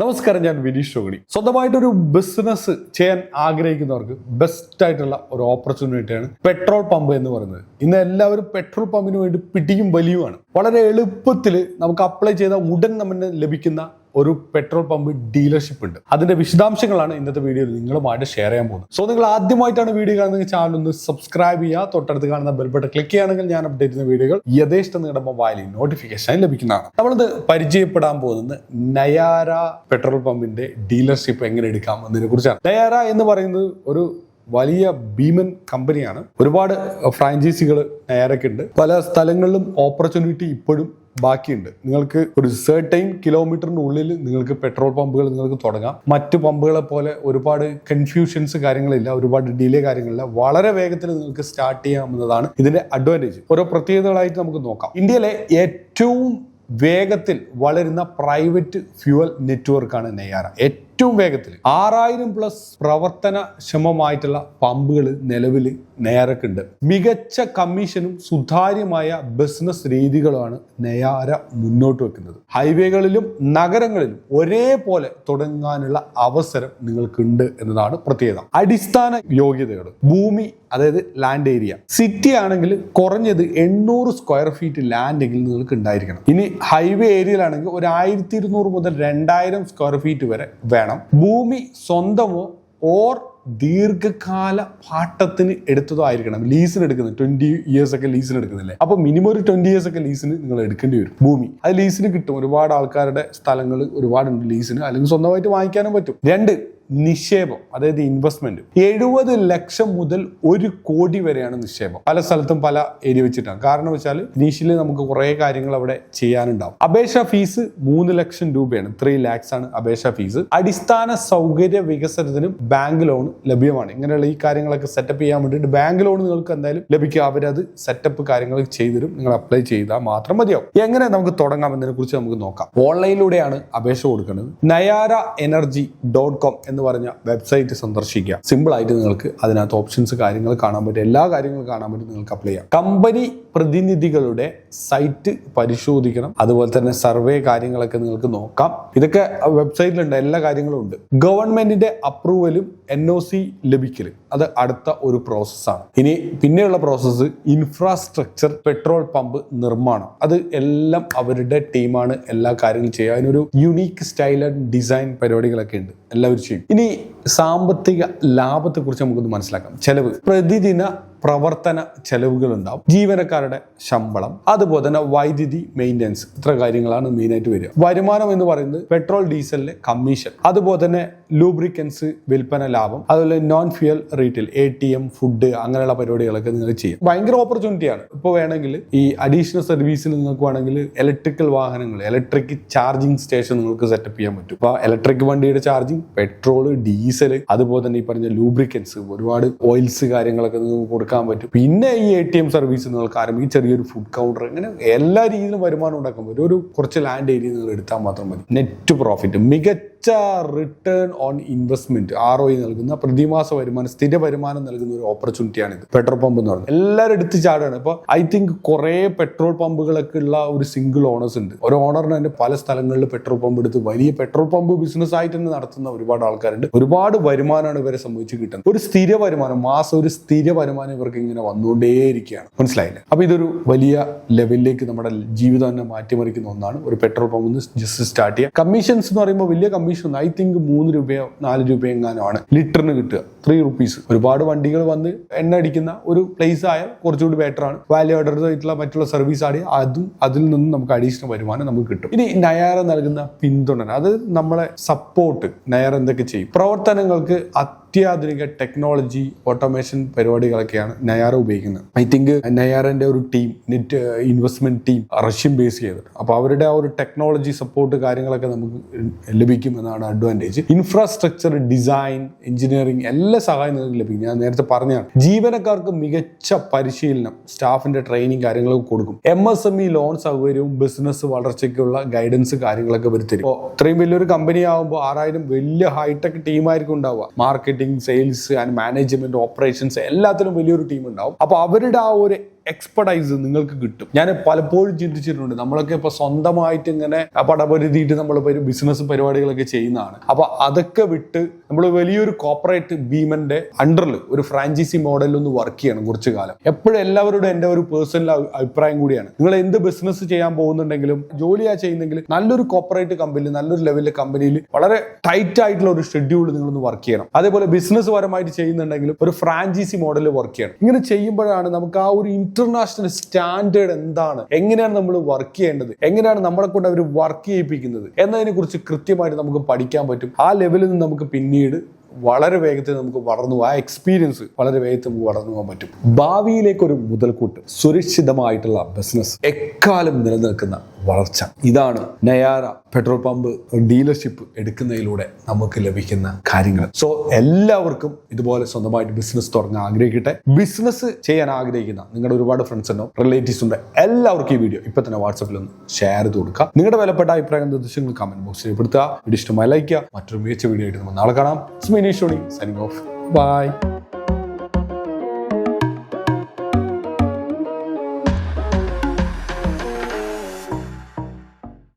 നമസ്കാരം, ഞാൻ വിനീഷ് ഷോഗടി. സ്വന്തമായിട്ടൊരു ബിസിനസ് ചെയ്യാൻ ആഗ്രഹിക്കുന്നവർക്ക് ബെസ്റ്റ് ആയിട്ടുള്ള ഒരു ഓപ്പർച്യൂണിറ്റിയാണ് പെട്രോൾ പമ്പ് എന്ന് പറയുന്നത്. ഇന്ന് എല്ലാവരും പെട്രോൾ പമ്പിന് വേണ്ടി പിടിയും വലിയുമാണ്. വളരെ എളുപ്പത്തിൽ നമുക്ക് അപ്ലൈ ചെയ്ത ഉടൻ നമുക്ക് ലഭിക്കുന്ന ഒരു പെട്രോൾ പമ്പ് ഡീലർഷിപ്പ് ഉണ്ട്. അതിന്റെ വിശദാംശങ്ങളാണ് ഇന്നത്തെ വീഡിയോയിൽ നിങ്ങളുമായിട്ട് ഷെയർ ചെയ്യാൻ പോകുന്നത്. സോ നിങ്ങൾ ആദ്യമായിട്ടാണ് വീഡിയോ കാണുന്ന ചാനൽ ഒന്ന് സബ്സ്ക്രൈബ് ചെയ്യുക. തൊട്ടടുത്ത് കാണുന്ന ബെൽ ബട്ടൺ ക്ലിക്ക് ചെയ്യുകയാണെങ്കിൽ ഞാൻ അപ്ഡേറ്റ് ചെയ്യുന്ന വീഡിയോകൾ യഥേഷ്ടം നിങ്ങളുടെ മൊബൈലിൽ നോട്ടിഫിക്കേഷൻ ലഭിക്കുന്നതാണ്. നമ്മളിത് പരിചയപ്പെടാൻ പോകുന്നത് നയാര പെട്രോൾ പമ്പിന്റെ ഡീലർഷിപ്പ് എങ്ങനെ എടുക്കാം എന്നതിനെ കുറിച്ചാണ്. നയാര എന്ന് പറയുന്നത് ഒരു വലിയ ഭീമൻ കമ്പനിയാണ്. ഒരുപാട് ഫ്രാഞ്ചൈസികൾ നയാരയ്ക്ക് ഉണ്ട്. പല സ്ഥലങ്ങളിലും ഓപ്പർച്യൂണിറ്റി ഇപ്പോഴും ബാക്കിയുണ്ട്. നിങ്ങൾക്ക് ഒരു സർട്ടൈൻ കിലോമീറ്ററിനുള്ളിൽ നിങ്ങൾക്ക് പെട്രോൾ പമ്പുകൾ നിങ്ങൾക്ക് തുടങ്ങാം. മറ്റു പമ്പുകളെ പോലെ ഒരുപാട് കൺഫ്യൂഷൻസ് കാര്യങ്ങളില്ല, ഒരുപാട് ഡിലേ കാര്യങ്ങളില്ല. വളരെ വേഗത്തിൽ നിങ്ങൾക്ക് സ്റ്റാർട്ട് ചെയ്യാവുന്നതാണ് ഇതിന്റെ അഡ്വാൻറ്റേജ്. ഓരോ പ്രത്യേകതകളായിട്ട് നമുക്ക് നോക്കാം. ഇന്ത്യയിലെ ഏറ്റവും വേഗത്തിൽ വളരുന്ന പ്രൈവറ്റ് ഫ്യൂവൽ നെറ്റ്വർക്കാണ് നയാര. ഏറ്റവും വേഗത്തിൽ 6000+ പ്രവർത്തനക്ഷമമായിട്ടുള്ള പമ്പുകൾ നിലവിൽ നയാരക്കുണ്ട്. മികച്ച കമ്മീഷനും സുതാര്യമായ ബിസിനസ് രീതികളുമാണ് നയാര മുന്നോട്ട് വെക്കുന്നത്. ഹൈവേകളിലും നഗരങ്ങളിലും ഒരേപോലെ തുടങ്ങാനുള്ള അവസരം നിങ്ങൾക്കുണ്ട് എന്നതാണ് പ്രത്യേകത. അടിസ്ഥാന യോഗ്യതകൾ: ഭൂമി, അതായത് ലാൻഡ് ഏരിയ. സിറ്റി ആണെങ്കിൽ കുറഞ്ഞത് 800 സ്ക്വയർ ഫീറ്റ് ലാൻഡ് എങ്കിലും നിങ്ങൾക്ക് ഉണ്ടായിരിക്കണം. ഇനി ഹൈവേ ഏരിയയിലാണെങ്കിൽ ഒരു 1200 മുതൽ 2000 സ്ക്വയർ ഫീറ്റ് വരെ വേണം. ഭൂമി സ്വന്തമോ ഓർ ദീർഘകാല പാട്ടത്തിന് എടുത്തതോ ആയിരിക്കണം. ലീസിന് എടുക്കുന്നത് 20 years ഒക്കെ ലീസിന് എടുക്കുന്നില്ലേ, അപ്പൊ മിനിമം ഒരു 20 years ഒക്കെ ലീസിന് നിങ്ങൾ എടുക്കേണ്ടി വരും. ഭൂമി അത് ലീസിന് കിട്ടും. ഒരുപാട് ആൾക്കാരുടെ സ്ഥലങ്ങൾ ഒരുപാടുണ്ട് ലീസിന്, അല്ലെങ്കിൽ സ്വന്തമായിട്ട് വാങ്ങിക്കാനും പറ്റും. 2, നിക്ഷേപം, അതായത് ഇൻവെസ്റ്റ്മെന്റ്. 70 ലക്ഷം മുതൽ 1 കോടി വരെയാണ് നിക്ഷേപം. പല സ്ഥലത്തും പല ഏരിയ വെച്ചിട്ടാണ്. കാരണം വെച്ചാൽ ഇനീഷ്യലി നമുക്ക് കുറെ കാര്യങ്ങൾ അവിടെ ചെയ്യാനുണ്ടാവും. അപേക്ഷ ഫീസ് 3 ലക്ഷം രൂപയാണ്. 3 lakhs ആണ് അപേക്ഷ ഫീസ്. അടിസ്ഥാന സൗകര്യ വികസനത്തിനും ബാങ്ക് ലോൺ ലഭ്യമാണ്. ഇങ്ങനെയുള്ള ഈ കാര്യങ്ങളൊക്കെ സെറ്റപ്പ് ചെയ്യാൻ വേണ്ടിയിട്ട് ബാങ്ക് ലോൺ നിങ്ങൾക്ക് എന്തായാലും ലഭിക്കും. അവരത് സെറ്റപ്പ് കാര്യങ്ങൾ ചെയ്തുതരും. നിങ്ങൾ അപ്ലൈ ചെയ്താൽ മാത്രം മതിയാവും. എങ്ങനെ നമുക്ക് തുടങ്ങാം എന്നതിനെ കുറിച്ച് നമുക്ക് നോക്കാം. ഓൺലൈനിലൂടെയാണ് അപേക്ഷ കൊടുക്കുന്നത്. nayaraenergy.com എന്ന് പറഞ്ഞ വെബ്സൈറ്റ് സന്ദർശിക്കുക. സിമ്പിൾ ആയിട്ട് നിങ്ങൾക്ക് അതിനകത്ത് ഓപ്ഷൻസ് കാര്യങ്ങൾ കാണാൻ പറ്റും. എല്ലാ കാര്യങ്ങളും കാണാൻ പറ്റും. നിങ്ങൾക്ക് അപ്ലൈ ചെയ്യാം. കമ്പനി പ്രതിനിധികളുടെ സൈറ്റ് പരിശോധിക്കണം. അതുപോലെ തന്നെ സർവേ കാര്യങ്ങളൊക്കെ നിങ്ങൾക്ക് നോക്കാം. ഇതൊക്കെ വെബ്സൈറ്റിലുണ്ട്. എല്ലാ കാര്യങ്ങളും ഉണ്ട്. ഗവൺമെന്റിന്റെ അപ്രൂവലും NOC ലഭിക്കലും അത് അടുത്ത ഒരു പ്രോസസ്സാണ്. ഇനി പിന്നെയുള്ള പ്രോസസ്സ് ഇൻഫ്രാസ്ട്രക്ചർ, പെട്രോൾ പമ്പ് നിർമ്മാണം. അത് എല്ലാം അവരുടെ ടീമാണ് എല്ലാ കാര്യങ്ങളും ചെയ്യുക. അതിനൊരു യുണീക്ക് സ്റ്റൈൽ ആൻഡ് ഡിസൈൻ പരിപാടികളൊക്കെ ഉണ്ട്. എല്ലാവരും ചെയ്യും. ഇനി സാമ്പത്തിക ലാഭത്തെ കുറിച്ച് നമുക്കൊന്ന് മനസ്സിലാക്കാം. ചെലവ്: പ്രതിദിന പ്രവർത്തന ചെലവുകൾ ഉണ്ടാവും. ജീവനക്കാരുടെ ശമ്പളം, അതുപോലെ തന്നെ വൈദ്യുതി, മെയിൻ്റെനൻസ്, ഇത്ര കാര്യങ്ങളാണ് മെയിനായിട്ട് വരിക. വരുമാനം എന്ന് പറയുന്നത് പെട്രോൾ ഡീസലിലെ കമ്മീഷൻ, അതുപോലെ തന്നെ ലൂബ്രിക്കൻസ് വിൽപ്പന ലാഭം, അതുപോലെ non fuel retail, ATM, food, അങ്ങനെയുള്ള പരിപാടികളൊക്കെ നിങ്ങൾ ചെയ്യും. ഭയങ്കര ഓപ്പർച്യൂണിറ്റിയാണ്. ഇപ്പോൾ വേണമെങ്കിൽ ഈ അഡീഷണൽ സർവീസിൽ നിങ്ങൾക്ക് വേണമെങ്കിൽ ഇലക്ട്രിക്കൽ വാഹനങ്ങൾ, ഇലക്ട്രിക് ചാർജിങ് സ്റ്റേഷൻ നിങ്ങൾക്ക് സെറ്റപ്പ് ചെയ്യാൻ പറ്റും. ഇപ്പോൾ ഇലക്ട്രിക് വണ്ടിയുടെ ചാർജിങ്, പെട്രോൾ, ഡീസൽ, അതുപോലെ തന്നെ ഈ പറഞ്ഞ ലൂബ്രിക്കൻസ്, ഒരുപാട് ഓയിൽസ് കാര്യങ്ങളൊക്കെ നിങ്ങൾക്ക് കൊടുക്കാൻ പറ്റും. പിന്നെ ഈ ATM സർവീസ് നിങ്ങൾക്ക് ആരംഭിക്കും. ചെറിയൊരു ഫുഡ് കൗണ്ടർ, അങ്ങനെ എല്ലാ രീതിയിലും വരുമാനം ഉണ്ടാക്കാൻ പറ്റും. ഒരു കുറച്ച് ലാൻഡ് ഏരിയ നിങ്ങൾ എടുത്താൽ മാത്രം മതി. നെറ്റ് പ്രോഫിറ്റ്, മികച്ച റിട്ടേൺ ഓൺ ഇൻവെസ്റ്റ്മെന്റ്, ROI നൽകുന്ന പ്രതിമാസ വരുമാനം, സ്ഥിര വരുമാനം നൽകുന്ന ഒരു ഓപ്പർച്യൂണിറ്റിയാണ് ഇത് പെട്രോൾ പമ്പ് എന്ന് പറയുന്നത്. എല്ലാവരും എടുത്ത് ചാടുകയാണ്. ഇപ്പോൾ ഐ തിങ്ക് കുറെ പെട്രോൾ പമ്പുകളൊക്കെ ഉള്ള ഒരു സിംഗിൾ ഓണേഴ്സ് ഉണ്ട്. ഒരു ഓണറിന് തന്നെ പല സ്ഥലങ്ങളിൽ പെട്രോൾ പമ്പ് എടുത്ത് വലിയ പെട്രോൾ പമ്പ് ബിസിനസ് ആയിട്ട് തന്നെ നടത്തുന്ന ഒരുപാട് ആൾക്കാരുണ്ട്. ഒരുപാട് വരുമാനമാണ് ഇവരെ സംബന്ധിച്ച് കിട്ടുന്നത്. ഒരു സ്ഥിര വരുമാനം, മാസം ഒരു സ്ഥിര വരുമാനം ഇവർക്ക് ഇങ്ങനെ വന്നുകൊണ്ടേയിരിക്കുകയാണ്. മനസ്സിലായില്ലേ? അപ്പൊ ഇതൊരു വലിയ ലെവലിലേക്ക് നമ്മുടെ ജീവിതം തന്നെ മാറ്റിമറിക്കുന്ന ഒന്നാണ് ഒരു പെട്രോൾ പമ്പ് ജസ്റ്റ് സ്റ്റാർട്ട് ചെയ്യുക. കമ്മീഷൻസ് എന്ന് പറയുമ്പോൾ വലിയ കമ്മീഷൻ ഐ തിങ്ക് 3 രൂപയോ 4 രൂപയോ എങ്ങാനുമാണ് ലിറ്ററിന് കിട്ടുക. 3 rupees. ഒരുപാട് വണ്ടികൾ വന്ന് എണ്ണ അടിക്കുന്ന ഒരു പ്ലേസ് ആയാൽ കുറച്ചുകൂടി ബെറ്റർ ആണ്. വാല്യൂ ആഡഡ് ആയിട്ടുള്ള മറ്റുള്ള സർവീസ് ആടി അതിൽ നിന്നും നമുക്ക് അഡീഷണൽ വരുമാനം നമുക്ക് കിട്ടും. ഇനി നയാര നൽകുന്ന പിന്തുണ, അത് നമ്മളെ സപ്പോർട്ട്. നയാര എന്തൊക്കെ ചെയ്യും? പ്രവർത്തനങ്ങൾക്ക് അത്യാധുനിക ടെക്നോളജി, ഓട്ടോമേഷൻ പരിപാടികളൊക്കെയാണ് നയാര ഉപയോഗിക്കുന്നത്. ഐ തിങ്ക് നയാറിന്റെ ഒരു team, net investment team Russian base ചെയ്തിട്ട്. അപ്പോൾ അവരുടെ ആ ഒരു ടെക്നോളജി സപ്പോർട്ട് കാര്യങ്ങളൊക്കെ നമുക്ക് ലഭിക്കും എന്നാണ് അഡ്വാൻറ്റേജ്. ഇൻഫ്രാസ്ട്രക്ചർ, ഡിസൈൻ, എഞ്ചിനീയറിംഗ് എല്ലാ സഹായം നിങ്ങൾക്ക് ലഭിക്കും. ഞാൻ നേരത്തെ പറഞ്ഞതാണ്. ജീവനക്കാർക്ക് മികച്ച പരിശീലനം, സ്റ്റാഫിന്റെ ട്രെയിനിങ് കാര്യങ്ങളൊക്കെ കൊടുക്കും. MSME ലോൺ സൗകര്യവും ബിസിനസ് വളർച്ചയ്ക്കുള്ള ഗൈഡൻസ് കാര്യങ്ങളൊക്കെ വരുത്തരും. അപ്പോൾ ഇത്രയും വലിയൊരു കമ്പനി ആകുമ്പോൾ 6000 വലിയ ഹൈടെക് ടീമായിരിക്കും ഉണ്ടാവുക. Marketing, sales and management, operations എല്ലാത്തിലും വലിയൊരു ടീം ഉണ്ടാവും. അപ്പോൾ അവരുടെ ആ ഒരു എക്സ്പെർട്ടൈസ് നിങ്ങൾക്ക് കിട്ടും. ഞാൻ പലപ്പോഴും ചിന്തിച്ചിട്ടുണ്ട്, നമ്മളൊക്കെ ഇപ്പൊ സ്വന്തമായിട്ട് ഇങ്ങനെ പടപൊരുതിയിട്ട് നമ്മൾ ബിസിനസ് പരിപാടികളൊക്കെ ചെയ്യുന്നതാണ്. അപ്പൊ അതൊക്കെ വിട്ട് നമ്മൾ വലിയൊരു കോർപ്പറേറ്റ് ഭീമന്റെ അണ്ടറിൽ ഒരു ഫ്രാഞ്ചൈസി മോഡലിൽ ഒന്ന് വർക്ക് ചെയ്യണം കുറച്ചു കാലം. എപ്പോഴും എല്ലാവരോടും എൻ്റെ ഒരു പേഴ്സണൽ അഭിപ്രായം കൂടിയാണ്, നിങ്ങൾ എന്ത് ബിസിനസ് ചെയ്യാൻ പോകുന്നുണ്ടെങ്കിലും ജോലിയാ ചെയ്യുന്നെങ്കിൽ നല്ലൊരു കോർപ്പറേറ്റ് കമ്പനിയിൽ, നല്ലൊരു ലെവലിലെ കമ്പനിയിൽ വളരെ ടൈറ്റ് ആയിട്ടുള്ള ഒരു ഷെഡ്യൂൾ നിങ്ങളൊന്ന് വർക്ക് ചെയ്യണം. അതേപോലെ ബിസിനസ് പരമായിട്ട് ചെയ്യുന്നുണ്ടെങ്കിലും ഒരു ഫ്രാഞ്ചൈസി മോഡലിൽ വർക്ക് ചെയ്യണം. ഇങ്ങനെ ചെയ്യുമ്പോഴാണ് നമുക്ക് ആ ഒരു ഇന്റർനാഷണൽ സ്റ്റാൻഡേർഡ് എന്താണ്, എങ്ങനെയാണ് നമ്മൾ വർക്ക് ചെയ്യേണ്ടത്, എങ്ങനെയാണ് നമ്മളെ കൊണ്ട് അവർ വർക്ക് ചെയ്യിപ്പിക്കുന്നത് എന്നതിനെ കുറിച്ച് കൃത്യമായിട്ട് നമുക്ക് പഠിക്കാൻ പറ്റും. ആ ലെവലിൽ നിന്ന് നമുക്ക് പിന്നീട് വളരെ വേഗത്തിൽ നമുക്ക് വളർന്നു പോകാം. ആ എക്സ്പീരിയൻസ് വളരെ വേഗത്തിൽ നമുക്ക് വളർന്നു പോകാൻ പറ്റും. ഭാവിയിലേക്കൊരു മുതൽക്കൂട്ട്, സുരക്ഷിതമായിട്ടുള്ള ബിസിനസ്, എക്കാലം നിലനിൽക്കുന്ന വളർച്ച, ഇതാണ് നയാര പെട്രോൾ പമ്പ് ഡീലർഷിപ്പ് എടുക്കുന്നതിലൂടെ നമുക്ക് ലഭിക്കുന്ന കാര്യങ്ങൾ. സോ എല്ലാവർക്കും ഇതുപോലെ സ്വന്തമായിട്ട് ബിസിനസ് തുടങ്ങാൻ ആഗ്രഹിക്കട്ടെ. ബിസിനസ് ചെയ്യാൻ ആഗ്രഹിക്കുന്ന നിങ്ങളുടെ ഒരുപാട് ഫ്രണ്ട്സ് ഉണ്ടോ, റിലേറ്റീവ്സ് ഉണ്ട്, എല്ലാവർക്കും ഈ വീഡിയോ ഇപ്പൊ തന്നെ വാട്സാപ്പിൽ ഒന്ന് ഷെയർ ചെയ്ത് കൊടുക്കുക. നിങ്ങളുടെ വിലപ്പെട്ട അഭിപ്രായം നിർദ്ദേശങ്ങൾ കമന്റ് ബോക്സിൽ രേഖപ്പെടുത്തുക. വീഡിയോ ഇഷ്ടമായി ലൈക്ക് ചെയ്യുക. മറ്റൊരു മികച്ച വീഡിയോ ആയിട്ട് നമ്മൾ നാളെ കാണാം. Signing off. Bye.